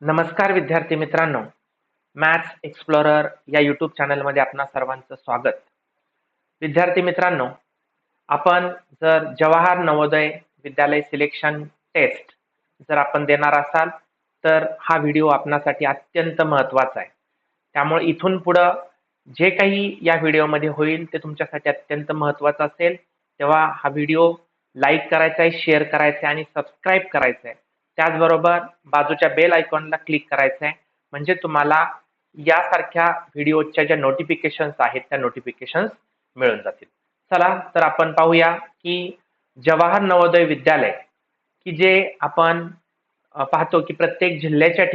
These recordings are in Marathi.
नमस्कार विद्यार्थी मित्रांनो, मॅथ्स एक्सप्लोरर या यूट्यूब चॅनलमध्ये आपणा सर्वांचं स्वागत. विद्यार्थी मित्रांनो, आपण जर जवाहर नवोदय विद्यालय सिलेक्शन टेस्ट जर आपण देणार असाल तर हा व्हिडिओ आपणासाठी अत्यंत महत्त्वाचा आहे. त्यामुळे इथून पुढं जे काही या व्हिडिओमध्ये होईल ते तुमच्यासाठी अत्यंत महत्त्वाचं असेल. तेव्हा हा व्हिडिओ लाईक करायचा आहे, शेअर करायचा आहे आणि सबस्क्राईब करायचा आहे. त्याचबरोबर बाजूच्या बेल आयकॉनला क्लिक करायचं आहे, म्हणजे तुम्हाला यासारख्या व्हिडिओच्या ज्या नोटिफिकेशन्स आहेत त्या नोटिफिकेशन्स मिळून जातील. चला तर आपण पाहूया की जवाहर नवोदय विद्यालय की जे आपण पाहतो की प्रत्येक जिल्ह्याच्या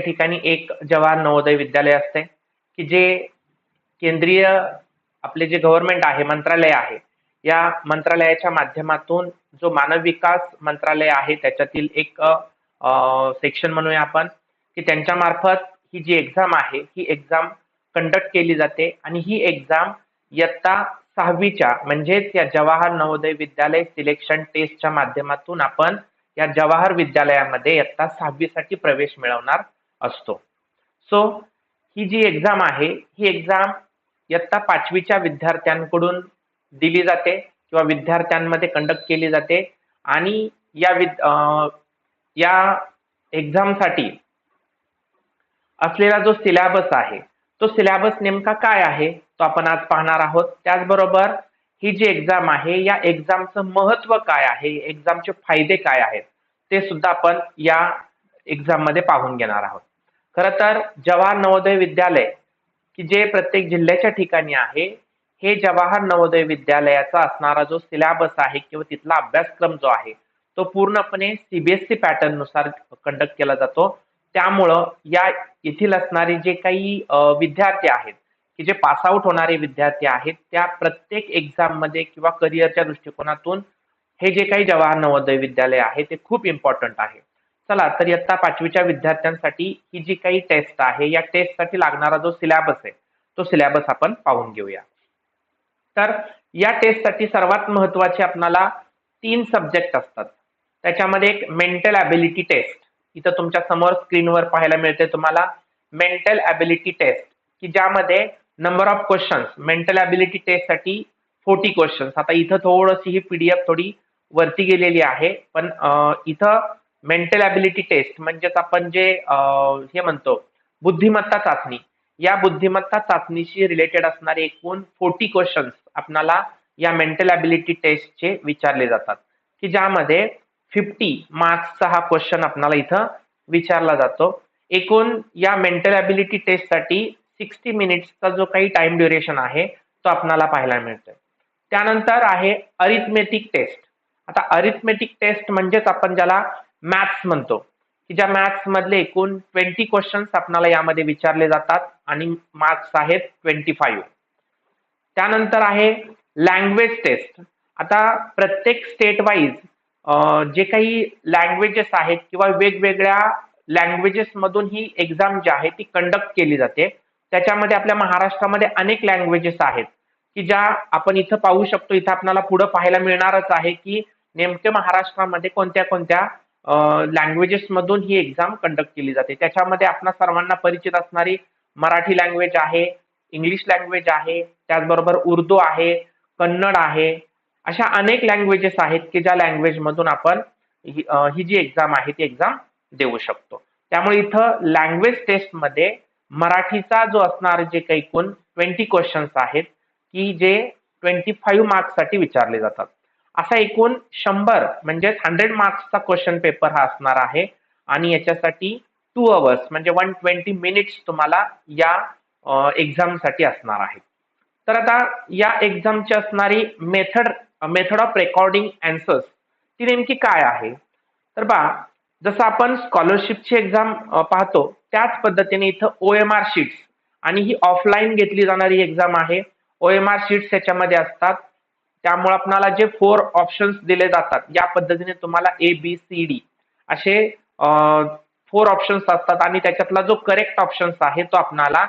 ठिकाणी एक जवाहर नवोदय विद्यालय असते की जे केंद्रीय आपले जे गव्हर्नमेंट आहे, मंत्रालय आहे, या मंत्रालयाच्या माध्यमातून जो मानव विकास मंत्रालय आहे त्याच्यातील एक सेक्शन म्हणूया आपण की त्यांच्या मार्फत ही जी एक्झाम आहे ही एक्झाम कंडक्ट केली जाते आणि ही एक्झाम इयत्ता 6वीच्या म्हणजेच या जवाहर नवोदय विद्यालय सिलेक्शन टेस्टच्या माध्यमातून आपण या जवाहर विद्यालयामध्ये इयत्ता 6वीसाठी प्रवेश मिळवणार असतो. सो ही जी एक्झाम आहे ही एक्झाम इयत्ता 5वीच्या विद्यार्थ्यांकडून दिली जाते किंवा विद्यार्थ्यांमध्ये कंडक्ट केली जाते आणि या एक्झामसाठी असलेला जो सिलेबस आहे तो सिलेबस नेमका काय आहे तो आपण आज पाहणार आहोत. त्याचबरोबर ही जी एक्झाम आहे या एक्झामचं महत्त्व काय आहे, एक्झामचे फायदे काय आहेत ते सुद्धा आपण या एक्झाम मध्ये पाहून घेणार आहोत. खरं तर जवाहर नवोदय विद्यालय की जे प्रत्येक जिल्ह्याच्या ठिकाणी आहे, हे जवाहर नवोदय विद्यालयाचा असणारा जो सिलेबस आहे किंवा तिथला अभ्यासक्रम जो आहे तो पूर्णपणे सीबीएसई पॅटर्न नुसार कंडक्ट केला जातो. त्यामुळं या येथील असणारे जे काही विद्यार्थी आहेत की जे पास आउट होणारे विद्यार्थी आहेत त्या प्रत्येक एक्झाम मध्ये किंवा करिअरच्या दृष्टिकोनातून हे जे काही जवाहर नवोदय विद्यालय आहे ते खूप इम्पॉर्टंट आहे. चला तर इयत्ता 5वीच्या विद्यार्थ्यांसाठी ही जी काही टेस्ट आहे या टेस्टसाठी लागणारा जो सिलेबस आहे तो सिलेबस आपण पाहून घेऊया. तर या टेस्टसाठी सर्वात महत्त्वाचे आपल्याला 3 सब्जेक्ट असतात. त्याच्यामध्ये एक मेंटल ॲबिलिटी टेस्ट इथं तुमच्या समोर स्क्रीनवर पाहायला मिळते तुम्हाला मेंटल ॲबिलिटी टेस्ट की ज्यामध्ये number of questions mental ability टेस्टसाठी 40 क्वेश्चन्स. आता इथं थोडीशी ही पीडीएफ थोडी वरती गेलेली आहे पण इथं मेंटल ॲबिलिटी टेस्ट म्हणजेच आपण जे हे म्हणतो बुद्धिमत्ता चाचणी, या बुद्धिमत्ता चाचणीशी रिलेटेड असणारे एकूण 40 क्वेश्चन्स आपल्याला या मेंटल ॲबिलिटी टेस्टचे विचारले जातात की ज्यामध्ये 50 मार्क्सचा हा क्वेश्चन आपल्याला इथं विचारला जातो. एकूण या मेंटल ॲबिलिटी टेस्टसाठी 60 मिनिट्सचा जो काही टाइम ड्युरेशन आहे तो आपल्याला पाहायला मिळतोय. त्यानंतर आहे अरिथमेटिक टेस्ट. आता अरिथमेटिक टेस्ट म्हणजेच आपण ज्याला मॅथ्स म्हणतो की ज्या मॅथ्स मधले एकूण 20 क्वेश्चन्स आपल्याला यामध्ये विचारले जातात आणि मार्क्स आहेत 25. त्यानंतर आहे लँग्वेज टेस्ट. आता प्रत्येक स्टेट वाईज जे काही लँग्वेजेस आहेत किंवा वेगवेगळ्या लँग्वेजेस मधून ही एक्झाम जी आहे ती कंडक्ट केली जाते. त्याच्यामध्ये आपल्या महाराष्ट्रामध्ये अनेक लँग्वेजेस आहेत की ज्या आपण इथं पाहू शकतो. इथं आपल्याला पुढे पाहायला मिळणारच आहे की नेमके महाराष्ट्रामध्ये कोणत्या कोणत्या लँग्वेजेस मधून ही एक्झाम कंडक्ट केली जाते. त्याच्यामध्ये आपणा सर्वांना परिचित असणारी मराठी लँग्वेज आहे, इंग्लिश लँग्वेज आहे, त्याचबरोबर उर्दू आहे, कन्नड आहे, अशा अनेक लँग्वेजेस आहेत की ज्या लँग्वेज मधून आपण ही जी एक्झाम आहे ती एक्झाम देऊ शकतो. त्यामुळे इथं लँग्वेज टेस्ट मध्ये मराठीचा जो असणार जे काही एकूण 20 क्वेश्चन्स आहेत की जे 25 मार्क्स साठी विचारले जातात. असा एकूण 100 म्हणजे 100 मार्क्सचा क्वेश्चन पेपर हा असणार आहे आणि याच्यासाठी 2 आवर्स म्हणजे 120 मिनिट्स तुम्हाला या एक्झाम साठी असणार आहे. तर आता या एक्झामची असणारी मेथड ऑफ रेकॉर्डिंग आन्सर्स ती नेमकी काय आहे. तर जसं आपण स्कॉलरशिपची एक्झाम पाहतो त्याच पद्धतीने इथं OMR शीट्स आणि ही ऑफलाईन घेतली जाणारी एक्झाम आहे. OMR शीट्स याच्यामध्ये असतात. त्यामुळे आपल्याला जे 4 ऑप्शन्स दिले जातात या पद्धतीने तुम्हाला ABCD असे 4 ऑप्शन्स असतात आणि त्याच्यातला जो करेक्ट ऑप्शन्स आहे तो आपल्याला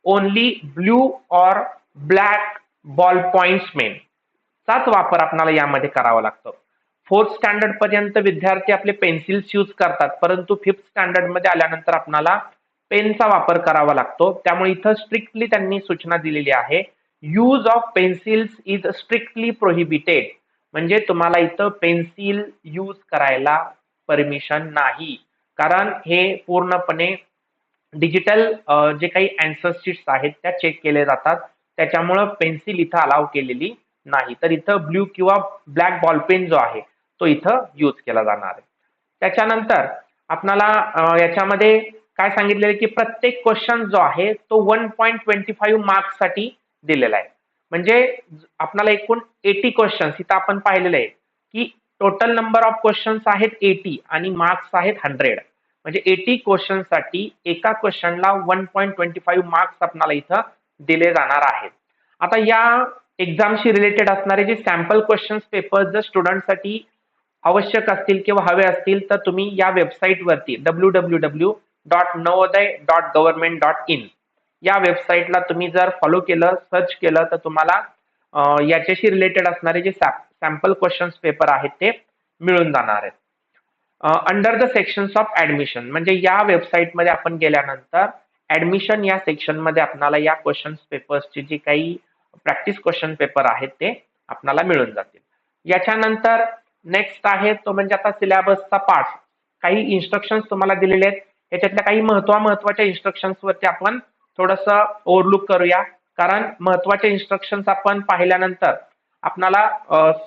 ओनली ब्ल्यू और ब्लॅक बॉल पॉइंट्स मेन चाच वापर आपल्याला यामध्ये करावा लागतो. 4th स्टँडर्ड पर्यंत विद्यार्थी आपले पेन्सिल्स यूज करतात, परंतु 5th स्टँडर्ड मध्ये आल्यानंतर आपल्याला पेनचा वापर करावा लागतो. त्यामुळे इथं स्ट्रिक्टली त्यांनी सूचना दिलेली आहे, use of pencils is strictly prohibited. म्हणजे तुम्हाला इथं पेन्सिल यूज करायला परमिशन नाही, कारण हे पूर्णपणे डिजिटल जे काही अँसर शीट्स आहेत त्या चेक केले जातात, त्याच्यामुळं पेन्सिल इथं अलाव केलेली नाही. तर इथं ब्ल्यू किंवा ब्लॅक बॉल पेन जो आहे तो इथं यूज केला जाणार आहे. त्याच्यानंतर आपल्याला याच्यामध्ये काय सांगितलेलं की प्रत्येक क्वेश्चन जो आहे तो 1.25 मार्क्ससाठी दिलेला आहे. म्हणजे आपल्याला एकूण 80 क्वेश्चन्स इथं आपण पाहिलेलं आहे की टोटल नंबर ऑफ क्वेश्चन्स आहेत 80 आणि मार्क्स आहेत 100. म्हणजे 80 क्वेश्चनसाठी एका क्वेश्चनला 1.25 मार्क्स आपल्याला इथं दिले जाणार आहेत. आता या एक्झामशी रिलेटेड असणारे जे सॅम्पल क्वेश्चन्स पेपर जर स्टुडंटसाठी आवश्यक असतील किंवा हवे असतील तर तुम्ही या वेबसाईटवरती www.navodaya.government.in या वेबसाईटला तुम्ही जर फॉलो केलं, सर्च केलं तर तुम्हाला याच्याशी रिलेटेड असणारे जे सॅम्पल क्वेश्चन्स पेपर आहेत ते मिळून जाणार आहेत. Under the sections of admission, म्हणजे या वेबसाईटमध्ये आपण गेल्यानंतर ऍडमिशन या सेक्शनमध्ये आपल्याला या क्वेश्चन पेपर्सचे जे काही प्रॅक्टिस क्वेश्चन पेपर आहेत ते आपल्याला मिळून जातील. याच्यानंतर नेक्स्ट आहे तो म्हणजे आता सिलेबसचा पार्ट. काही इन्स्ट्रक्शन्स तुम्हाला दिलेले आहेत, याच्यातल्या काही महत्वाच्या इन्स्ट्रक्शन्स वरती आपण थोडंसं ओव्हरलुक करूया, कारण महत्वाचे इन्स्ट्रक्शन्स आपण पाहिल्यानंतर आपल्याला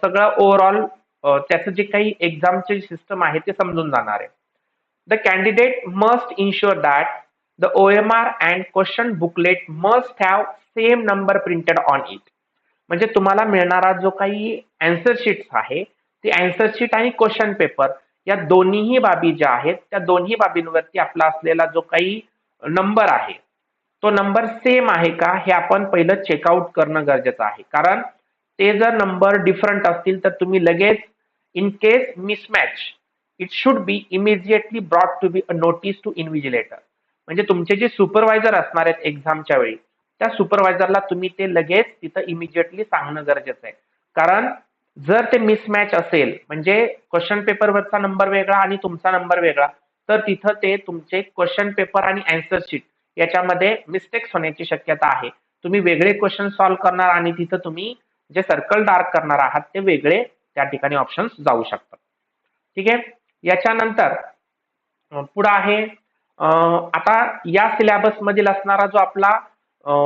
सगळं ओव्हरऑल त्याचं जे काही एक्झामचे सिस्टम आहे ते समजून जाणार आहे. The candidate must ensure that the OMR and question booklet must have same number printed on it. म्हणजे तुम्हाला मिळणारा जो काही अँसर शीट्स आहे ते अँसर शीट आणि क्वेश्चन पेपर या दोन्हीही बाबी ज्या आहेत त्या दोन्ही बाबींवरती आपला असलेला जो काही नंबर आहे तो नंबर सेम आहे का हे आपण पहिलं चेकआउट करणं गरजेचं आहे. कारण ते जर नंबर डिफरंट असतील तर तुम्ही लगेच in case mismatch it should be immediately brought to be a notice to invigilator. म्हणजे तुमचे जे सुपरवायझर असणार आहेत एक्झामच्या वेळी त्या सुपरवायझरला तुम्ही ते लगेच तिथं इमिजिएटली सांगणं गरजेचं आहे. कारण जर ते मिसमॅच असेल म्हणजे क्वेश्चन पेपरवरचा नंबर वेगळा आणि तुमचा नंबर वेगळा तर तिथं ते तुमचे क्वेश्चन पेपर आणि अँसर शीट याच्यामध्ये मिस्टेक्स होण्याची शक्यता आहे. तुम्ही वेगळे क्वेश्चन सॉल्व्ह करणार आणि तिथं तुम्ही जे सर्कल डार्क करणार आहात ते वेगळे त्या ठिकाणी ऑप्शन्स जाऊ शकतात. ठीक आहे. याच्यानंतर पुढे आहे आता या सिलेबस मधील असणारा जो आपला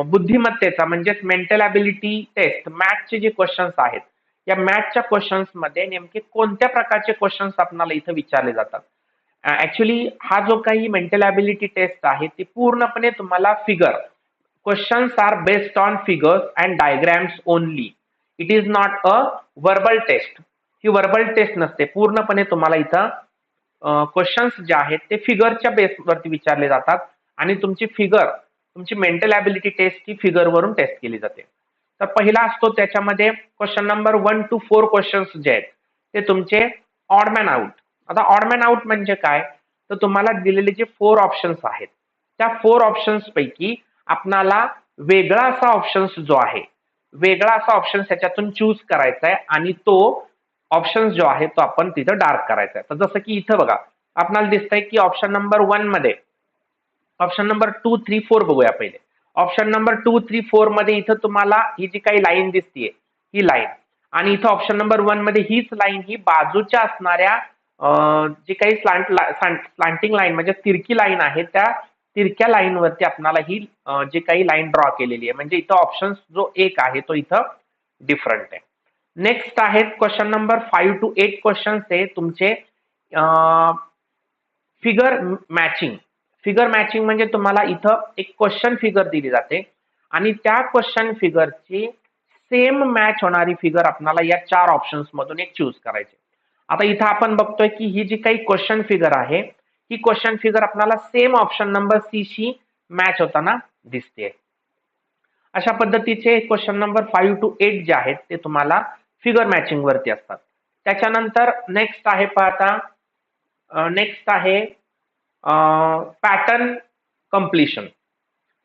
बुद्धिमत्तेचा म्हणजेच मेंटल ॲबिलिटी टेस्ट मॅथचे जे क्वेश्चन्स आहेत या मॅथच्या क्वेश्चन्स मध्ये नेमके कोणत्या प्रकारचे क्वेश्चन्स आपल्याला इथं विचारले जातात. ऍक्च्युली हा जो काही मेंटल ॲबिलिटी टेस्ट आहे ती पूर्णपणे तुम्हाला figure questions are based on figures and diagrams only. It is not a verbal test. ही वर्बल टेस्ट नसते. पूर्णपणे तुम्हाला इथं क्वेश्चन्स जे आहेत ते फिगरच्या बेसवरती विचारले जातात आणि तुमची मेंटल ॲबिलिटी टेस्ट ही फिगरवरून टेस्ट केली जाते. तर पहिला असतो त्याच्यामध्ये क्वेश्चन नंबर 1 to 4 क्वेश्चन्स जे आहेत ते तुमचे ऑड मॅन आउट. आता ऑड मॅन आउट म्हणजे काय तर तुम्हाला दिलेले जे 4 ऑप्शन्स आहेत त्या 4 ऑप्शन्स पैकी आपणाला वेगळा असा ऑप्शन्स जो आहे वेगळा असा ऑप्शन त्याच्यातून चूज करायचा आहे आणि तो ऑप्शन जो आहे तो आपण तिथं डार्क करायचा आहे. तर जसं की इथं बघा आपल्याला दिसतंय की ऑप्शन नंबर 1 मध्ये ऑप्शन नंबर 2, 3, 4 बघूया पहिले. ऑप्शन नंबर 2, 3, 4 मध्ये इथं तुम्हाला ही जी काही लाईन दिसतीये ही लाईन आणि इथं ऑप्शन नंबर 1 मध्ये हीच लाईन ही बाजूच्या असणाऱ्या जी काही स्लांटिंग लाईन म्हणजे तिरकी लाईन आहे त्या तिरक्या लाईन वरती आपल्याला ही जी काही लाईन ड्रॉ केलेली आहे. म्हणजे इथं ऑप्शन जो एक आहे तो इथं डिफरंट आहे. नेक्स्ट आहेत क्वेश्चन नंबर 5 to 8 क्वेश्चन्स आहे तुमचे फिगर मॅचिंग. फिगर मॅचिंग म्हणजे तुम्हाला इथं एक क्वेश्चन फिगर दिली जाते आणि त्या क्वेश्चन फिगरची सेम मॅच होणारी फिगर आपल्याला या 4 ऑप्शन्स मधून एक चूज करायची. आता इथं आपण बघतोय की ही जी काही क्वेश्चन फिगर आहे ही क्वेश्चन फिगर आपल्याला सेम ऑप्शन नंबर सी शी मॅच होताना दिसते. अशा पद्धतीचे क्वेश्चन नंबर 5 to 8 जे आहेत ते तुम्हाला फिगर मॅचिंग वरती असतात. त्याच्यानंतर नेक्स्ट आहे पाहता नेक्स्ट आहे पॅटर्न कम्प्लिशन.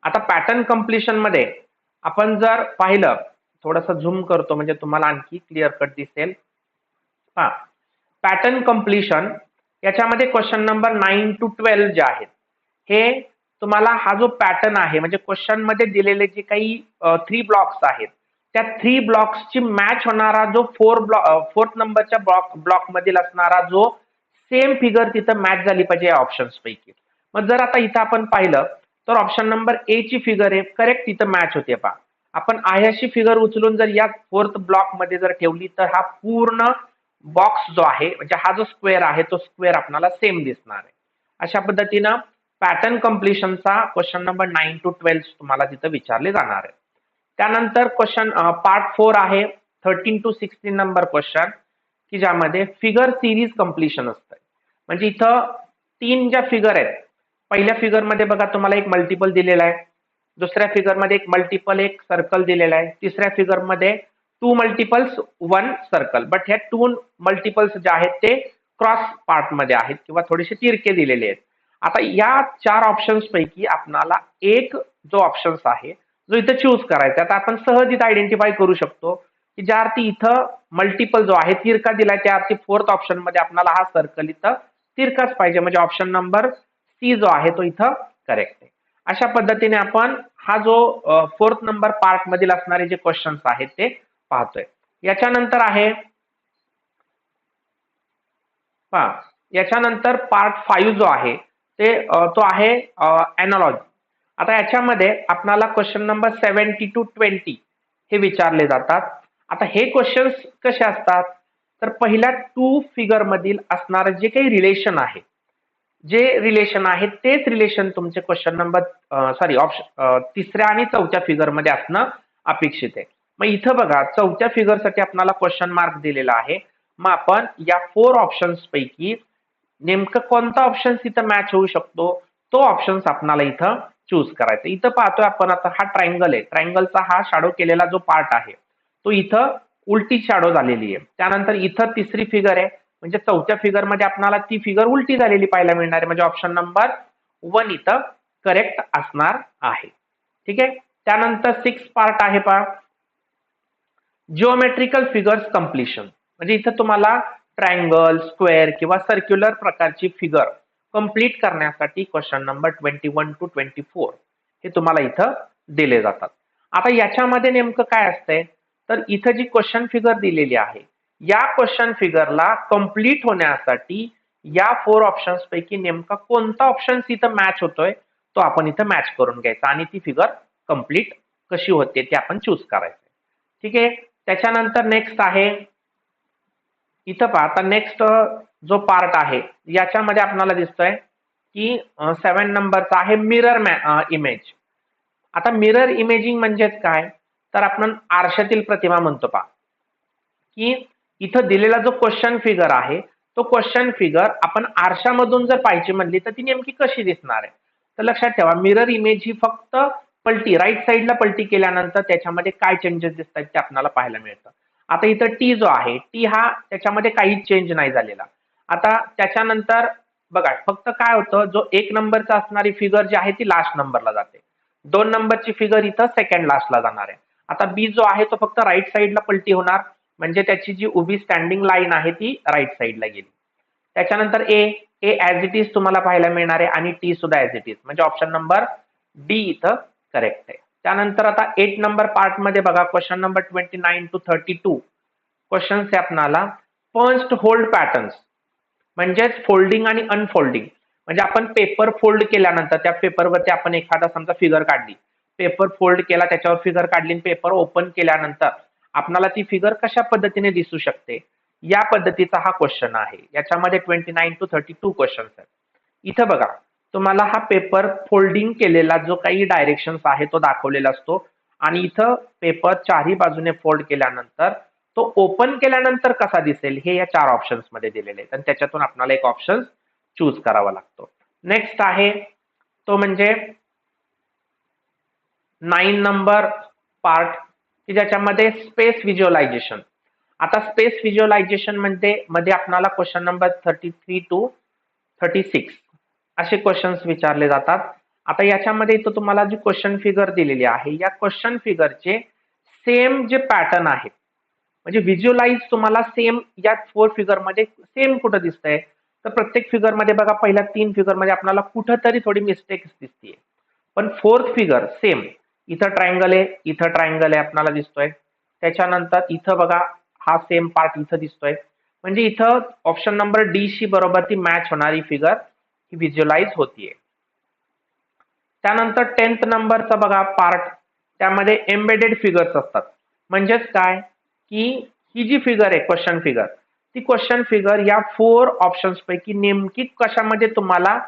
आता पॅटर्न कम्प्लिशन मध्ये आपण जर पाहिलं थोडंसं झूम करतो म्हणजे तुम्हाला आणखी क्लिअर कट दिसेल. हा पॅटर्न कम्प्लिशन याच्यामध्ये क्वेश्चन नंबर 9 to 12 जे आहेत हे तुम्हाला हा जो पॅटर्न आहे म्हणजे क्वेश्चन मध्ये दिलेले जे काही 3 ब्लॉक्स आहेत त्या 3 ब्लॉक्सची मॅच होणारा जो 4th नंबरच्या ब्लॉक मधील असणारा जो सेम फिगर तिथं मॅच झाली पाहिजे या ऑप्शन्स पैकी. मग जर आता इथं आपण पाहिलं तर ऑप्शन नंबर ए ची फिगर आहे करेक्ट तिथं मॅच होते पहा. आपण आहे अशी फिगर उचलून जर या 4th ब्लॉक मध्ये जर ठेवली तर हा पूर्ण बॉक्स जो आहे म्हणजे हा जो स्क्वेअर आहे तो स्क्वेअर आपल्याला सेम दिसणार आहे. अशा पद्धतीनं पॅटर्न कम्प्लिशनचा क्वेश्चन नंबर 9 to 12 तुम्हाला तिथं विचारले जाणार आहे. त्यानंतर क्वेश्चन पार्ट 4 आहे 13 to 16 नंबर क्वेश्चन की ज्यामध्ये फिगर सिरीज कम्प्लिशन असतं. म्हणजे इथं 3 ज्या फिगर आहेत पहिल्या फिगर मध्ये बघा तुम्हाला एक मल्टिपल दिलेला आहे, दुसऱ्या फिगर मध्ये एक मल्टिपल एक सर्कल दिलेला आहे, तिसऱ्या फिगर मध्ये 2 मल्टिपल्स 1 सर्कल. बट ह्या 2 मल्टिपल्स जे आहेत ते क्रॉस पार्ट मध्ये आहेत किंवा थोडेसे तिरके दिलेले आहेत. आता या 4 ऑप्शन्स पैकी आपल्याला एक जो ऑप्शन्स आहे जो इथं चूज करायचा आता आपण सहज इथं आयडेंटिफाय करू शकतो की ज्या अर्थी इथं मल्टिपल जो आहे तिरका दिलाय त्या अर्थी 4th ऑप्शन मध्ये आपल्याला हा सर्कल इथं तिरकाच पाहिजे म्हणजे ऑप्शन नंबर सी जो आहे तो इथं करेक्ट आहे. अशा पद्धतीने आपण हा जो 4th नंबर पार्ट मधील असणारे जे क्वेश्चन्स आहेत ते पाहतोय. याच्यानंतर आहे पहा याच्यानंतर पार्ट 5 जो आहे ते तो आहे एनालॉजी. आता याच्यामध्ये आपल्याला क्वेश्चन नंबर 70 to 20 हे विचारले जातात. आता हे क्वेश्चन्स कसे असतात तर पहिल्या 2 फिगर मधील असणारं जे काही रिलेशन आहे जे रिलेशन आहे तेच रिलेशन तुमचे क्वेश्चन नंबर ऑप्शन तिसऱ्या आणि चौथ्या फिगर मध्ये असणं अपेक्षित आहे. मग इथं बघा चौथ्या फिगर साठी आपल्याला क्वेश्चन मार्क दिलेला आहे. मग आपण या 4 ऑप्शन्स पैकी नेमकं कोणता ऑप्शन इथं मॅच होऊ शकतो तो ऑप्शन्स आपल्याला इथं चूज करायचा. इथं पाहतोय आपण आता हा ट्रायंगल आहे, ट्रायंगलचा हा शॅडो केलेला जो पार्ट आहे तो इथं उलटी शॅडो झालेली आहे. त्यानंतर इथं तिसरी फिगर आहे म्हणजे चौथ्या फिगर मध्ये आपल्याला ती फिगर उलटी झालेली पाहायला मिळणार आहे म्हणजे ऑप्शन नंबर 1 इथं करेक्ट असणार आहे. ठीक आहे. त्यानंतर 6 पार्ट आहे पहा जिओमेट्रिकल फिगर्स कम्प्लिशन म्हणजे इथं तुम्हाला ट्रायंगल स्क्वेअर किंवा सर्क्युलर प्रकारची फिगर कंप्लीट करण्यासाठी क्वेश्चन नंबर 21 to 24 हे तुम्हाला इथं दिले जातात. आता याच्यामध्ये नेमकं काय असतंय तर इथं जी क्वेश्चन फिगर दिलेली आहे या क्वेश्चन फिगरला कंप्लीट होण्यासाठी या 4 ऑप्शन्स पैकी नेमका कोणता ऑप्शन इथं मॅच होतोय तो आपण इथं मॅच करून घ्यायचा आणि ती फिगर कंप्लीट कशी होते ते आपण चूज करायचं. ठीक आहे. त्याच्यानंतर नेक्स्ट आहे इथं पहा आता नेक्स्ट जो पार्ट आहे याच्यामध्ये आपल्याला दिसतोय की 7 नंबरचा आहे मिरर इमेज. आता मिरर इमेजिंग म्हणजेच काय तर आपण आरशातील प्रतिमा म्हणतो पहा की इथं दिलेला जो क्वेश्चन फिगर आहे तो क्वेश्चन फिगर आपण आरशामधून जर पाहायची म्हणली तर ती नेमकी कशी दिसणार आहे. तर लक्षात ठेवा मिरर इमेज ही फक्त पलटी राईट साईडला पलटी केल्यानंतर त्याच्यामध्ये काय चेंजेस दिसतात ते आपल्याला पाहायला मिळतं. आता इथं टी जो आहे टी हा त्याच्यामध्ये काहीच चेंज नाही झालेला. आता त्याच्यानंतर बघा फक्त काय होतं जो 1 नंबरचा असणारी फिगर जी आहे ती लास्ट नंबरला जाते, 2 नंबरची फिगर इथं सेकंड लास्टला जाणार आहे. आता बी जो आहे तो फक्त राईट साईडला पलटी होणार म्हणजे त्याची जी उभी स्टँडिंग लाईन आहे ती राईट साईडला गेली. त्याच्यानंतर ए ऍज इट इज तुम्हाला पाहायला मिळणार आहे आणि टी सुद्धा ऍज इट इज म्हणजे ऑप्शन नंबर डी इथं करेक्ट आहे. त्यानंतर आता 8 नंबर पार्ट मध्ये बघा क्वेश्चन नंबर 29 to 32 क्वेश्चन्स आहे आपल्याला पंच्ड होल्ड पॅटर्न्स म्हणजेच फोल्डिंग आणि अनफोल्डिंग म्हणजे आपण पेपर फोल्ड केल्यानंतर त्या पेपरवरती आपण एखादा समजा फिगर काढली, पेपर फोल्ड केला त्याच्यावर फिगर काढली आणि पेपर ओपन केल्यानंतर आपल्याला ती फिगर कशा पद्धतीने दिसू शकते या पद्धतीचा हा क्वेश्चन आहे. याच्यामध्ये 29 to 32 क्वेश्चन्स आहेत. इथं बघा तुम्हाला हा पेपर फोल्डिंग केलेला जो काही डायरेक्शन्स आहे तो दाखवलेला असतो आणि इथं पेपर चारही बाजूने फोल्ड केल्यानंतर तो ओपन केल्यानंतर कसा दिसेल हे या 4 ऑप्शन्स मध्ये दिलेले आहेत आणि त्याच्यातून आपल्याला एक ऑप्शन चूज करावा लागतो. नेक्स्ट आहे तो म्हणजे 9 नंबर पार्ट की ज्याच्यामध्ये स्पेस व्हिज्युअलायझेशन. आता स्पेस व्हिज्युअलायझेशन मध्ये आपल्याला क्वेश्चन नंबर 33 to 36 असे क्वेश्चन्स विचारले जातात. आता याच्यामध्ये इथं तुम्हाला जी क्वेश्चन फिगर दिलेली आहे या क्वेश्चन फिगरचे सेम जे पॅटर्न आहेत म्हणजे व्हिज्युअलाइज तुम्हाला सेम या 4 फिगर मध्ये सेम कुठं दिसतंय, तर प्रत्येक फिगर मध्ये बघा पहिल्या 3 फिगर मध्ये आपल्याला कुठंतरी थोडी मिस्टेक दिसतीये, पण फोर्थ फिगर सेम. इथं ट्रायंगल आहे, इथं ट्रायंगल आहे आपल्याला दिसतोय. त्याच्यानंतर इथं बघा हा सेम पार्ट इथं दिसतोय. म्हणजे इथं ऑप्शन नंबर डी शी बरोबर ती मॅच होणारी फिगर ही व्हिज्युअलाइज होतीये. त्यानंतर 10th नंबरचा बघा पार्ट, त्यामध्ये एम्बेडेड फिगर्स असतात. म्हणजेच काय, की ही जी फिगर आहे क्वेश्चन फिगर, ती क्वेश्चन फिगर या 4 ऑप्शन्स पैकी नेमकी कशामध्ये तुम्हाला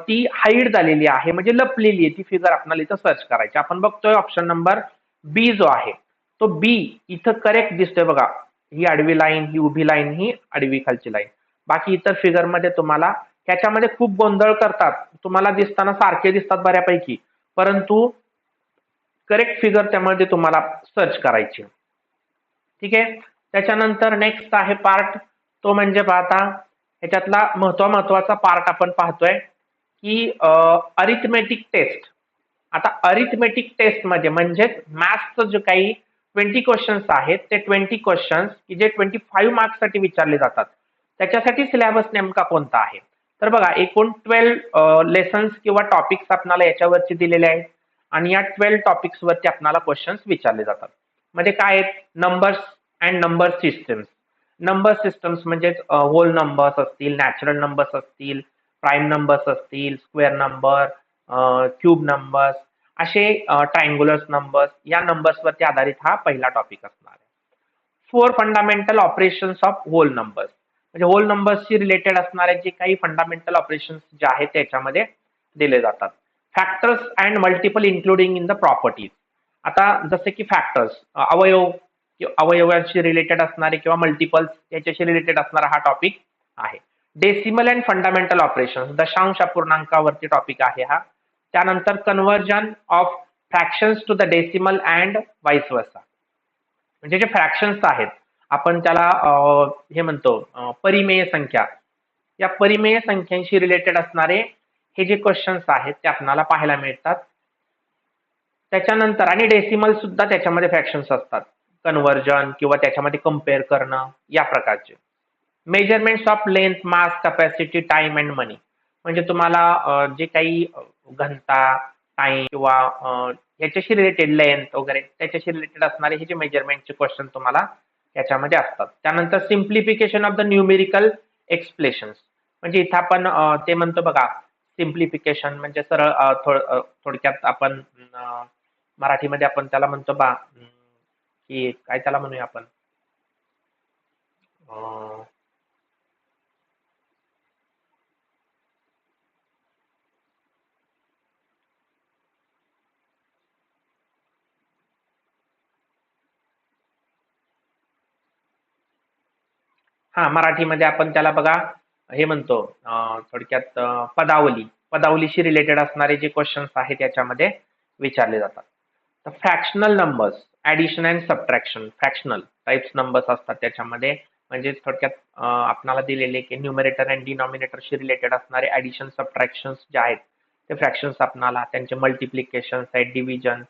ती हाईड झालेली आहे, म्हणजे लपलेली आहे ती फिगर आपल्याला इथं सर्च करायची. आपण बघतोय ऑप्शन नंबर बी जो आहे तो बी इथं करेक्ट दिसतोय बघा. ही आडवी लाईन, ही उभी लाईन, ही आडवी खालची लाईन. बाकी इतर फिगर मध्ये तुम्हाला त्याच्यामध्ये खूप गोंधळ करतात, तुम्हाला दिसताना सारखे दिसतात बऱ्यापैकी, परंतु करेक्ट फिगर त्यामध्ये तुम्हाला सर्च करायची. ठीक आहे. त्याच्यानंतर नेक्स्ट आहे पार्ट, तो म्हणजे पाहता ह्याच्यातला महत्वाचा पार्ट आपण पाहतोय की अरिथमेटिक टेस्ट. आता अरिथमेटिक टेस्ट मध्ये म्हणजेच मॅथ्सचं जे काही 20 क्वेश्चन्स आहेत, ते 20 क्वेश्चन्स की जे 25 मार्क्स साठी विचारले जातात, त्याच्यासाठी सिलेबस नेमका कोणता आहे. तर बघा एकूण 12 लेसन्स किंवा टॉपिक्स आपल्याला याच्यावरती दिलेले आहेत आणि या 12 टॉपिक्स वरती आपल्याला क्वेश्चन्स विचारले जातात. म्हणजे काय आहेत, numbers and number systems. Number systems म्हणजे होल नंबर्स असतील, नॅचरल नंबर्स असतील, प्राईम नंबर्स असतील, स्क्वेअर नंबर, क्यूब नंबर्स, असे ट्रायंग्युलर नंबर्स, या नंबर्सवरती आधारित हा पहिला टॉपिक असणार आहे. 4 fundamental operations of whole numbers, म्हणजे होल नंबर्सशी रिलेटेड असणारे जे काही फंडामेंटल ऑपरेशन्स जे आहेत त्याच्यामध्ये दिले जातात. Factors and multiple including in the properties. आता जसे की फॅक्टर्स, अवयव, अवयवांशी रिलेटेड असणारे किंवा मल्टिपल्स याच्याशी रिलेटेड असणारा हा टॉपिक आहे. डेसिमल अँड फंडामेंटल ऑपरेशन, दशांश अपूर्णांकावरती टॉपिक आहे हा. त्यानंतर conversion of fractions to the decimal and vice versa. म्हणजे जे फ्रॅक्शन्स आहेत आपण त्याला हे म्हणतो परिमेय संख्या, या परिमेय संख्यांशी रिलेटेड असणारे हे जे क्वेश्चन्स आहेत ते आपल्याला पाहायला मिळतात. त्याच्यानंतर आणि डेसिमल सुद्धा त्याच्यामध्ये फ्रॅक्शन्स असतात, कन्व्हर्जन किंवा त्याच्यामध्ये कम्पेअर करणं या प्रकारचे. Measurements of length, mass, capacity, time and money. म्हणजे तुम्हाला जे काही घनता, टाइम किंवा याच्याशी रिलेटेड लेंथ वगैरे त्याच्याशी रिलेटेड असणारे हे जे मेजरमेंटचे क्वेश्चन तुम्हाला याच्यामध्ये असतात. त्यानंतर सिम्प्लिफिकेशन ऑफ द न्यूमेरिकल एक्सप्लेशन्स. म्हणजे इथं आपण ते म्हणतो बघा सिम्प्लिफिकेशन, म्हणजे सरळ थोडक्यात आपण मराठीमध्ये आपण त्याला म्हणतो बा की काय त्याला म्हणूया आपण, हा मराठीमध्ये आपण त्याला बघा हे म्हणतो थोडक्यात पदावली, पदावलीशी रिलेटेड असणारे जे क्वेश्चन्स आहेत त्याच्यामध्ये विचारले जातात. तर fractional numbers, addition and subtraction, fractional types numbers असतात त्याच्यामध्ये. म्हणजे थोडक्यात आपल्याला दिलेले की न्यूमरेटर अँड डिनॉमिनेटरशी रिलेटेड असणारे ऍडिशन सबट्रॅक्शन्स जे आहेत ते फ्रॅक्शन्स आपल्याला, त्यांचे मल्टिप्लिकेशन्स आहेत, division,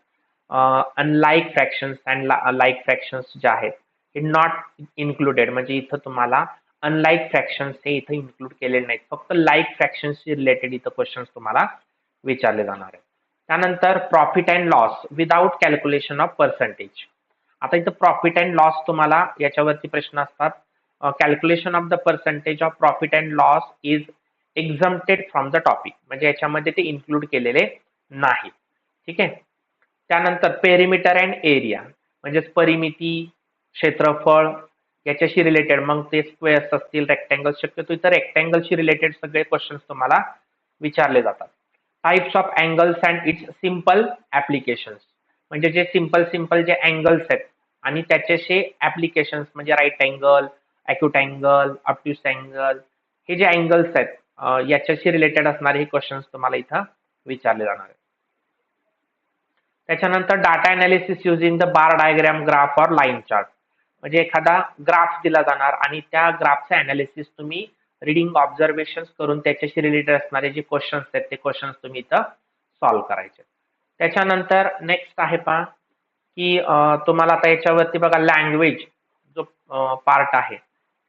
unlike fractions and like fractions जे आहेत हे नॉट इन्क्लुडेड. म्हणजे इथं तुम्हाला अनलाईक फ्रॅक्शन्स हे इथं इन्क्लूड केलेले नाहीत, फक्त लाईक फ्रॅक्शन्सशी रिलेटेड इथं क्वेश्चन्स तुम्हाला विचारले जाणार आहेत. त्यानंतर profit and loss without calculation of percentage. आता इथं प्रॉफिट अँड लॉस तुम्हाला याच्यावरती प्रश्न असतात. Calculation of the percentage of profit and loss is exempted from the topic. म्हणजे याच्यामध्ये ते इन्क्लूड केलेले नाही. ठीक आहे. त्यानंतर पेरिमीटर अँड एरिया, म्हणजेच परिमिती, क्षेत्रफळ याच्याशी रिलेटेड, मग ते स्क्वेअर्स असतील, रेक्टँगल, शक्यतो इतर रेक्टँगलशी रिलेटेड सगळे क्वेश्चन्स तुम्हाला विचारले जातात. Types of angles and it's simple applications. म्हणजे जे सिम्पल जे अँगल्स आहेत आणि त्याच्याशी ऍप्लिकेशन्स, म्हणजे right angle, acute angle, obtuse angle, हे जे अँगल्स आहेत याच्याशी रिलेटेड असणारे हे क्वेश्चन्स तुम्हाला इथं विचारले जाणार आहेत. त्याच्यानंतर data analysis using the bar diagram, graph और लाईन चार्ट. म्हणजे एखादा ग्राफ दिला जाणार आणि त्या ग्राफचे अनालिसिस तुम्ही रिडिंग ऑब्झर्वेशन करून त्याच्याशी रिलेटेड असणारे जे क्वेश्चन्स आहेत ते क्वेश्चन्स तुम्ही इथं सॉल्व्ह करायचे. त्याच्यानंतर नेक्स्ट आहे पहा की तुम्हाला आता याच्यावरती बघा लँग्वेज जो पार्ट आहे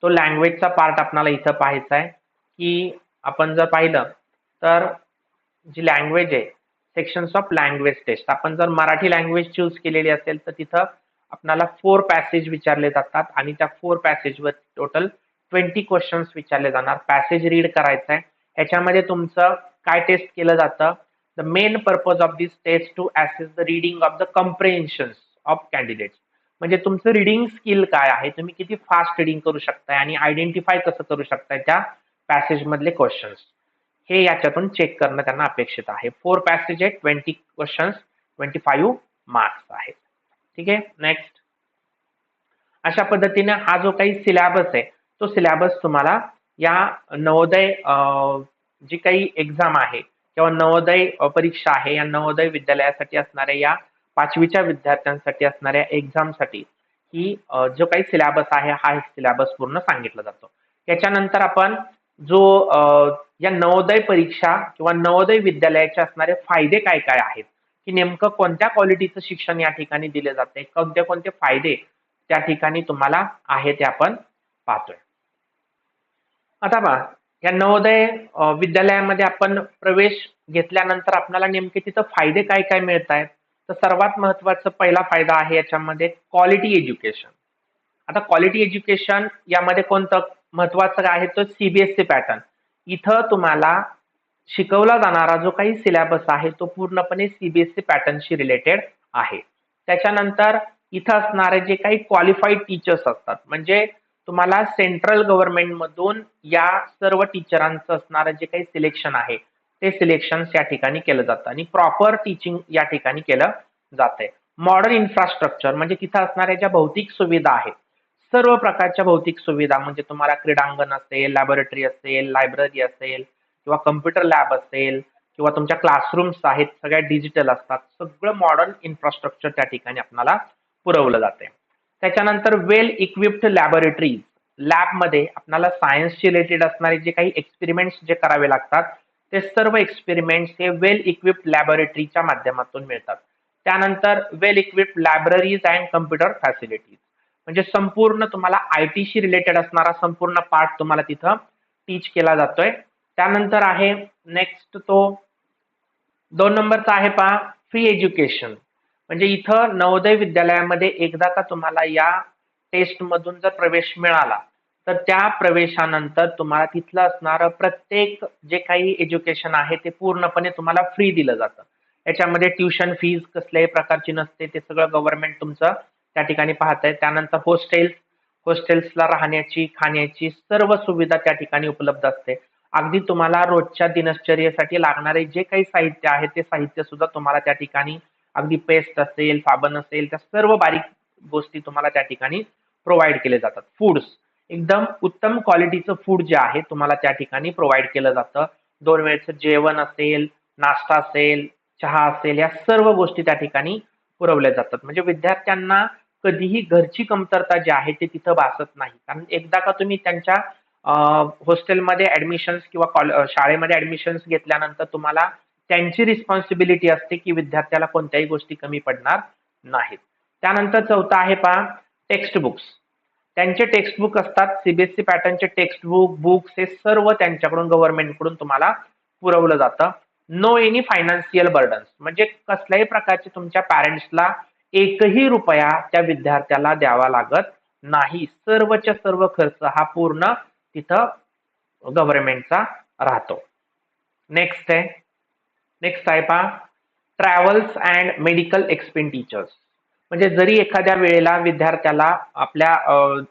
तो लँग्वेजचा पार्ट आपल्याला इथं पाहायचा आहे की आपण जर पाहिलं तर जी लँग्वेज आहे सेक्शन्स ऑफ लँग्वेज टेस्ट आपण जर मराठी लँग्वेज चूज केलेली असेल तर तिथं आपल्याला 4 पॅसेज विचारले जातात आणि त्या 4 पॅसेजवर टोटल 20 क्वेश्चन्स विचारले जाणार. पॅसेज रीड करायचं आहे. ह्याच्यामध्ये तुमचं काय टेस्ट केलं जातं? The main purpose of this test to assess the reading of the comprehensions of candidates. म्हणजे तुमचं रीडिंग स्किल काय आहे, तुम्ही किती फास्ट रीडिंग करू शकताय आणि आयडेंटिफाय कसं करू शकताय त्या पॅसेज मधले क्वेश्चन्स, हे याच्यातून चेक करणं त्यांना अपेक्षित आहे. 4 पॅसेज आहे, 20 क्वेश्चन्स, 25 मार्क्स आहेत. ठीक आहे. नेक्स्ट, अशा पद्धतीने हा जो काही सिलेबस आहे तो सिलेबस तुम्हाला या नवोदय जी काही एक्झाम आहे किंवा नवोदय परीक्षा आहे या नवोदय विद्यालयासाठी असणाऱ्या या 5वीच्या विद्यार्थ्यांसाठी असणाऱ्या एक्झामसाठी ही जो काही सिलेबस आहे हा सिलेबस पूर्ण सांगितला जातो. त्याच्यानंतर आपण जो या नवोदय परीक्षा किंवा नवोदय विद्यालयाचे असणारे फायदे काय काय आहेत, की नेमकं कोणत्या क्वालिटीचं शिक्षण या ठिकाणी दिले जाते, कोणते कोणते फायदे त्या ठिकाणी तुम्हाला आहे ते आपण पाहतोय. आता पहा, या नवोदय विद्यालयामध्ये आपण प्रवेश घेतल्यानंतर आपल्याला नेमके तिथं फायदे काय काय मिळत आहेत. तर सर्वात महत्वाचा पहिला फायदा आहे याच्यामध्ये क्वालिटी एज्युकेशन. आता क्वालिटी एज्युकेशन यामध्ये कोणतं महत्वाचं आहे तर सीबीएसई पॅटर्न. इथं तुम्हाला शिकवला जाणारा जो काही सिलेबस आहे तो पूर्णपणे सीबीएसई पॅटर्नशी रिलेटेड आहे. त्याच्यानंतर इथं असणारे जे काही क्वालिफाईड टीचर्स असतात, म्हणजे तुम्हाला सेंट्रल गव्हर्नमेंट मधून या सर्व टीचरांचं असणारं जे काही सिलेक्शन आहे ते सिलेक्शन या ठिकाणी केलं जातं आणि प्रॉपर टीचिंग या ठिकाणी केलं जातंय. मॉडर्न इन्फ्रास्ट्रक्चर म्हणजे तिथं असणाऱ्या ज्या भौतिक सुविधा आहेत, सर्व प्रकारच्या भौतिक सुविधा म्हणजे तुम्हाला क्रीडांगण असेल, लॅबोरेटरी असेल, लायब्ररी असेल किंवा कम्प्युटर लॅब असेल किंवा तुमच्या क्लासरूम्स आहेत सगळ्या डिजिटल असतात. सगळं मॉडर्न इन्फ्रास्ट्रक्चर त्या ठिकाणी आपल्याला पुरवलं जाते. त्याच्यानंतर वेल इक्विप्ड लॅबोरेटरीज. लॅबमध्ये आपल्याला सायन्सशी रिलेटेड असणारे जे काही एक्सपेरिमेंट्स जे करावे लागतात ते सर्व एक्सपेरिमेंट्स हे वेल इक्विप्ड लॅबोरेटरीच्या माध्यमातून मिळतात. त्यानंतर well equipped libraries and computer facilities म्हणजे संपूर्ण तुम्हाला आयटीशी रिलेटेड असणारा संपूर्ण पार्ट तुम्हाला तिथं टीच केला जातोय. त्यानंतर आहे नेक्स्ट तो 2 नंबरचा आहे पहा फ्री एज्युकेशन. म्हणजे इथं नवोदय विद्यालयामध्ये एकदा का तुम्हाला या टेस्ट मधून जर प्रवेश मिळाला तर त्या प्रवेशानंतर तुम्हाला तिथलं असणारं प्रत्येक जे काही एज्युकेशन आहे ते पूर्णपणे तुम्हाला फ्री दिलं जातं. याच्यामध्ये ट्युशन फीज कसल्याही प्रकारची नसते, ते सगळं गव्हर्नमेंट तुमचं त्या ठिकाणी पाहतंय. त्यानंतर हॉस्टेल्सला राहण्याची खाण्याची सर्व सुविधा त्या ठिकाणी उपलब्ध असते. अगदी तुम्हाला रोजच्या दिनचर्येसाठी लागणारे जे काही साहित्य आहे ते साहित्य सुद्धा तुम्हाला त्या ठिकाणी अगदी पेस्ट असेल, साबण असेल, त्या सर्व बारीक गोष्टी तुम्हाला त्या ठिकाणी प्रोव्हाइड केले जातात. फूड्स एकदम उत्तम क्वालिटीचं फूड जे आहे तुम्हाला त्या ठिकाणी प्रोव्हाइड केलं जातं. 2 वेळचं जेवण असेल, नाश्ता असेल, चहा असेल, या सर्व गोष्टी त्या ठिकाणी पुरवल्या जातात. म्हणजे विद्यार्थ्यांना कधीही घरची कमतरता जी आहे ते तिथं भासत नाही. कारण एकदा का तुम्ही त्यांच्या हॉस्टेलमध्ये ऍडमिशन्स किंवा शाळेमध्ये ऍडमिशन्स घेतल्यानंतर तुम्हाला त्यांची रिस्पॉन्सिबिलिटी असते की विद्यार्थ्याला कोणत्याही गोष्टी कमी पडणार नाहीत. त्यानंतर चौथा आहे पहा टेक्स्ट बुक्स. त्यांचे टेक्स्ट बुक असतात सीबीएसई पॅटर्नचे टेक्स्ट बुक्स हे सर्व त्यांच्याकडून गव्हर्नमेंटकडून तुम्हाला पुरवलं जातं. नो एनी फायनान्शियल बर्डन्स म्हणजे कसल्याही प्रकारचे तुमच्या पॅरेंट्सला एकही रुपया त्या विद्यार्थ्याला द्यावा लागत नाही. सर्वच्या सर्व खर्च हा पूर्ण तिथं गव्हर्नमेंटचा राहतो. नेक्स्ट आहे पहा ट्रॅव्हल्स अँड मेडिकल एक्सपेंडिचर्स. म्हणजे जरी एखाद्या वेळेला विद्यार्थ्याला आपल्या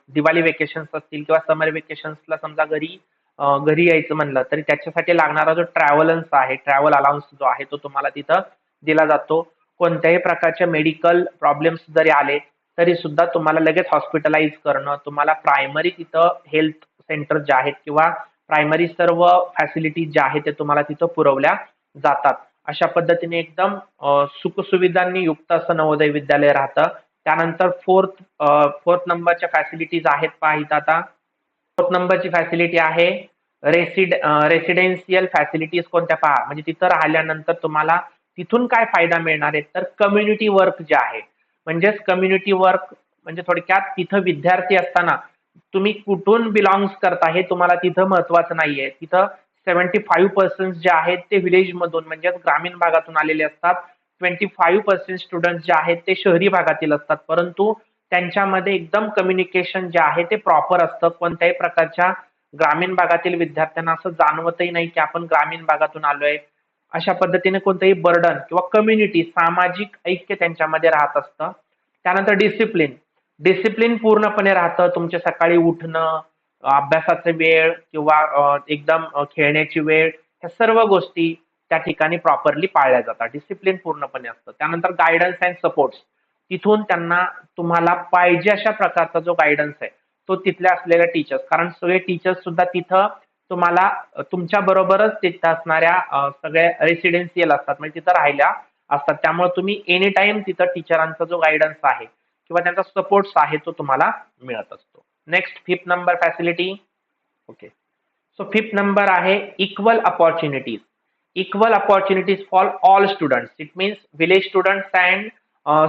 दिवाळी वेकेशन्स असतील किंवा समर वेकेशन्सला समजा घरी यायचं म्हणलं तरी त्याच्यासाठी लागणारा जो ट्रॅव्हलन्स आहे, ट्रॅव्हल अलाउन्स जो आहे तो तुम्हाला तिथं दिला जातो. कोणत्याही प्रकारचे मेडिकल प्रॉब्लेम्स जरी आले तरी सुद्धा तुम्हाला लगेच हॉस्पिटलाइज करणं, तुम्हाला प्रायमरी तिथं हेल्थ सेंटर जे आहेत किंवा प्रायमरी सर्व फॅसिलिटीज ज्या आहेत ते तुम्हाला तिथं पुरवल्या जातात. अशा पद्धतीने एकदम सुखसुविधांनी युक्त असं नवोदय विद्यालय राहतं. त्यानंतर फोर्थ नंबरच्या फॅसिलिटीज आहेत पहा इथं आता. 4 नंबरची फॅसिलिटी आहे रेसिडेन्शियल फॅसिलिटीज. कोणत्या पहा म्हणजे तिथं राहिल्यानंतर तुम्हाला तिथून काय फायदा मिळणार आहे तर कम्युनिटी वर्क जे आहे, म्हणजेच कम्युनिटी वर्क म्हणजे थोडक्यात तिथं विद्यार्थी असताना तुम्ही कुठून बिलॉंग्स करता हे तुम्हाला तिथं महत्वाचं नाहीये. तिथं 75% जे आहेत ते विलेज मधून म्हणजे ग्रामीण भागातून आलेले असतात. 25% स्टुडंट्स जे आहेत ते शहरी भागातील असतात. परंतु त्यांच्यामध्ये एकदम कम्युनिकेशन जे आहे ते प्रॉपर असतं. कोणत्याही प्रकारच्या ग्रामीण भागातील विद्यार्थ्यांना असं जाणवतही नाही की आपण ग्रामीण भागातून आलोय. अशा पद्धतीने कोणतंही बर्डन किंवा कम्युनिटी सामाजिक ऐक्य त्यांच्यामध्ये राहत असतं. त्यानंतर डिसिप्लिन डिसिप्लिन पूर्णपणे राहतं. तुमचे सकाळी उठणं, अभ्यासाचा वेळ किंवा एकदम खेळण्याची वेळ, ह्या सर्व गोष्टी त्या ठिकाणी प्रॉपरली पाळल्या जातात. डिसिप्लिन पूर्णपणे असतं. त्यानंतर गाईडन्स अँड सपोर्ट, तिथून त्यांना तुम्हाला पाहिजे अशा प्रकारचा जो गाईडन्स आहे तो तिथल्या असलेल्या टीचर्स, कारण सगळे टीचर्स सुद्धा तिथं तुम्हाला तुमच्या बरोबरच तिथं असणाऱ्या सगळ्या रेसिडेन्शियल असतात, म्हणजे तिथं राहिल्या असतात. त्यामुळे तुम्ही एनी टाइम तिथं टीचरांचा जो गाईडन्स आहे किंवा त्यांचा सपोर्ट आहे तो तुम्हाला मिळत असतो. Next fifth number facility. Okay, so fifth number आहे equal opportunities. Equal opportunities for all students. It means village students and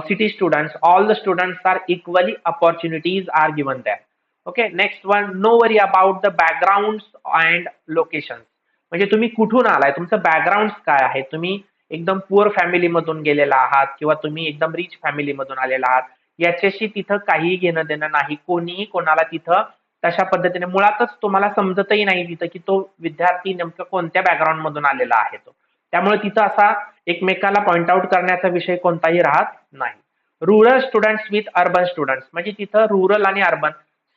city students, all the students are equally opportunities are given there. Okay, next one, no worry about the backgrounds and locations. म्हणजे तुम्ही कुठून आलाय, तुमचं बॅकग्राऊंड काय आहे, तुम्ही एकदम पुअर फॅमिली मधून गेलेला आहात किंवा तुम्ही एकदम रिच फॅमिली मधून आलेला आहात, याच्याशी तिथं काहीही घेणं देणं नाही. कोणीही कोणाला तिथं तशा पद्धतीने मुळातच तुम्हाला समजतही नाही तिथं की तो विद्यार्थी नेमकं कोणत्या बॅकग्राऊंड मधून आलेला आहे तो. त्यामुळे तिथं असा एकमेकाला पॉइंट आउट करण्याचा विषय कोणताही राहत नाही. Rural students with urban students, म्हणजे तिथं रुरल आणि अर्बन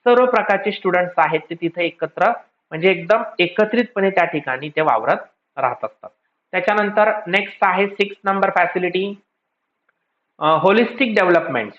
सर्व प्रकारचे स्टुडंट्स आहेत ते तिथे एकत्र म्हणजे एकदम एकत्रितपणे त्या ठिकाणी ते वावरत राहत असतात. त्याच्यानंतर नेक्स्ट आहे six number facility, holistic developments.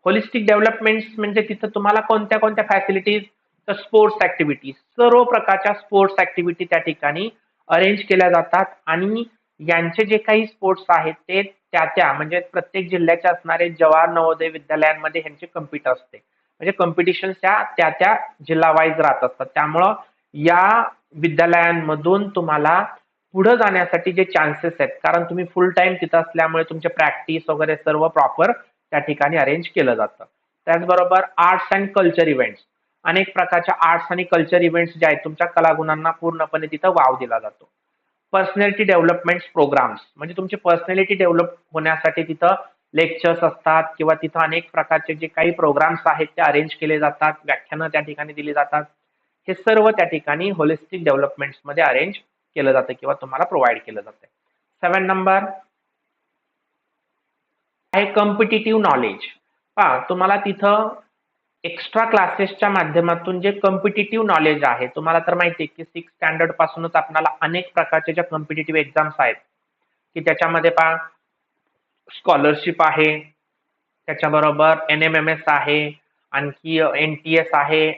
Holistic developments म्हणजे तिथं तुम्हाला कोणत्या कोणत्या फॅसिलिटीज, तर स्पोर्ट्स ऍक्टिव्हिटीज, सर्व प्रकारच्या स्पोर्ट्स ऍक्टिव्हिटी त्या ठिकाणी अरेंज केल्या जातात. आणि यांचे जे काही स्पोर्ट्स आहेत ते त्या म्हणजे प्रत्येक जिल्ह्याच्या असणारे जवाहर नवोदय विद्यालयांमध्ये ह्यांचे कम्प्युटर असते, म्हणजे कॉम्पिटिशन त्या जिल्हा वाईज राहत असतात. त्यामुळं या विद्यालयांमधून तुम्हाला पुढे जाण्यासाठी जे चान्सेस आहेत, कारण तुम्ही फुल टाइम तिथं असल्यामुळे तुमचे प्रॅक्टिस वगैरे सर्व प्रॉपर त्या ठिकाणी अरेंज केलं जातं. त्याचबरोबर आर्ट्स अँड कल्चर इव्हेंट्स, अनेक प्रकारच्या आर्ट्स आणि कल्चर इव्हेंट्स जे आहेत तुमच्या कलागुणांना पूर्णपणे तिथं वाव दिला जातो. पर्सनॅलिटी डेव्हलपमेंट प्रोग्राम्स, म्हणजे तुमची पर्सनॅलिटी डेव्हलप होण्यासाठी तिथं लेक्चर्स असतात किंवा तिथं अनेक प्रकारचे जे काही प्रोग्राम्स आहेत ते अरेंज केले जातात, व्याख्यानं त्या ठिकाणी दिली जातात. हे सर्व त्या ठिकाणी होलिस्टिक डेव्हलपमेंट्स मध्ये अरेंज केलं जातं किंवा तुम्हाला प्रोव्हाइड केलं जातं. 7 नंबर आहे कॉम्पिटिटिव्ह नॉलेज. पहा, तुम्हाला तिथं एक्स्ट्रा क्लासेसच्या माध्यमातून जे कॉम्पिटिटिव्ह नॉलेज आहे, तुम्हाला तर माहिती आहे की 6th स्टँडर्ड पासूनच आपल्याला अनेक प्रकारच्या ज्या कॉम्पिटिटिव्ह एक्झाम्स आहेत की त्याच्यामध्ये पहा स्कॉलरशिप आहे, त्याच्याबरोबर NMMS आहे, आणखी NTS आहे,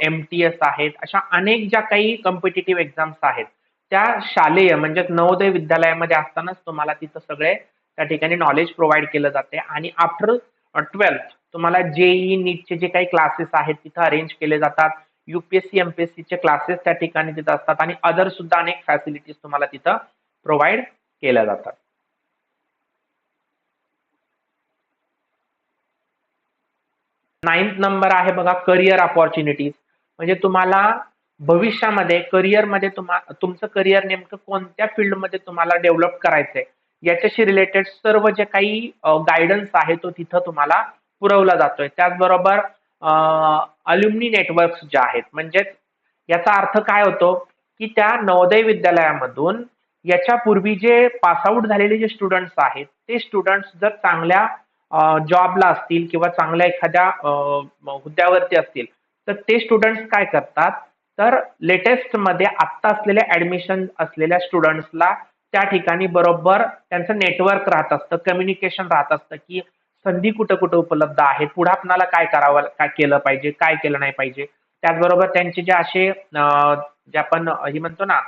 MTS आहेत, अशा अनेक ज्या काही कॉम्पिटिटिव्ह एक्झाम्स आहेत त्या शालेय म्हणजे नवोदय विद्यालयामध्ये असतानाच तुम्हाला तिथं सगळे त्या ठिकाणी नॉलेज प्रोव्हाइड केलं जाते. आणि आफ्टर 12th तुम्हाला JEE नीटचे जे काही क्लासेस आहेत तिथं अरेंज केले जातात. UPSC MPSC चे क्लासेस त्या ठिकाणी तिथं असतात आणि अदर सुद्धा अनेक फॅसिलिटीज तुम्हाला तिथं प्रोव्हाइड केल्या जातात. 9th नंबर आहे बघा करिअर अपॉर्च्युनिटीज, म्हणजे तुम्हाला भविष्यामध्ये करिअरमध्ये तुमचं करिअर नेमकं कोणत्या फील्डमध्ये तुम्हाला डेव्हलप करायचंय याच्याशी रिलेटेड सर्व जे काही गायडन्स आहे तो तिथं तुम्हाला पुरवला जातोय. त्याचबरोबर अल्युमिनी नेटवर्क्स जे आहेत, म्हणजेच याचा अर्थ काय होतो की त्या नवोदय विद्यालयामधून याच्यापूर्वी जे पासआउट झालेले जे स्टुडंट्स आहेत ते स्टुडंट्स जर चांगल्या जॉबला असतील किंवा चांगल्या एखाद्या हुद्द्यावरती असतील तर ते स्टुडंट्स काय करतात, तर लेटेस्ट मध्ये आत्ता असलेल्या ऍडमिशन असलेल्या स्टुडंट्सला त्या ठिकाणी बरोबर त्यांचं नेटवर्क राहत असतं, कम्युनिकेशन राहत असतं की संधी कुठं कुठं उपलब्ध आहेत, पुढे आपल्याला काय करावं, काय केलं पाहिजे, काय केलं नाही पाहिजे. त्याचबरोबर त्यांचे जे असे जे आपण हे म्हणतो ना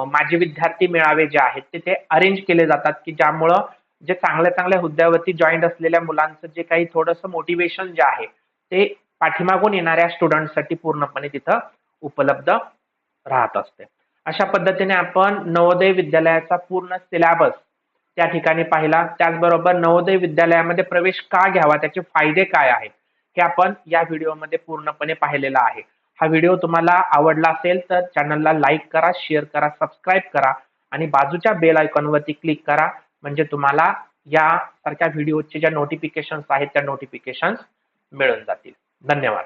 माझे विद्यार्थी मेळावे जे आहेत ते अरेंज केले जातात की ज्यामुळं जे चांगल्या चांगल्या हुद्द्यावरती जॉईंट असलेल्या मुलांचं जे काही थोडंसं मोटिवेशन जे आहे ते पाठीमागून येणाऱ्या स्टुडंटसाठी पूर्णपणे तिथं उपलब्ध राहत असते. अशा पद्धतीने आपण नवोदय विद्यालयाचा पूर्ण सिलेबस त्या ठिकाणी पाहिला. त्याचबरोबर नवोदय विद्यालयामध्ये प्रवेश का घ्यावा, त्याचे फायदे काय आहेत हे आपण या व्हिडिओमध्ये पूर्णपणे पाहिलेलं आहे. हा व्हिडिओ तुम्हाला आवडला असेल तर चॅनलला लाईक करा, शेअर करा, सबस्क्राईब करा आणि बाजूच्या बेल आयकॉनवरती क्लिक करा, म्हणजे तुम्हाला यासारख्या व्हिडिओचे ज्या नोटिफिकेशन्स आहेत त्या नोटिफिकेशन्स मिळून जातील. धन्यवाद.